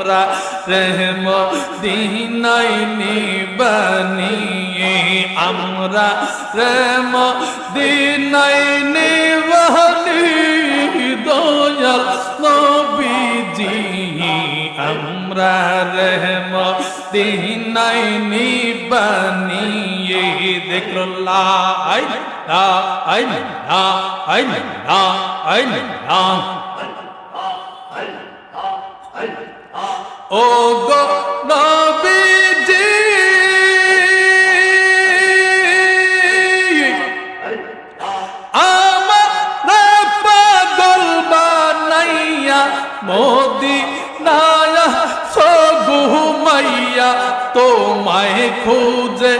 আমরা মদিনায় নিবানিয়ে আমরা মদিনায় নিবানিয়ে দয়াল নবীজি আমরা মদিনায় নিবানিয়ে যিকরুল্লাহ লা ইলাহা ইল্লাল্লাহ ও গো নবীজি আমার পাগল বানাইয়া মদিনায় ঘুমাইয়া তোমায় খুঁজে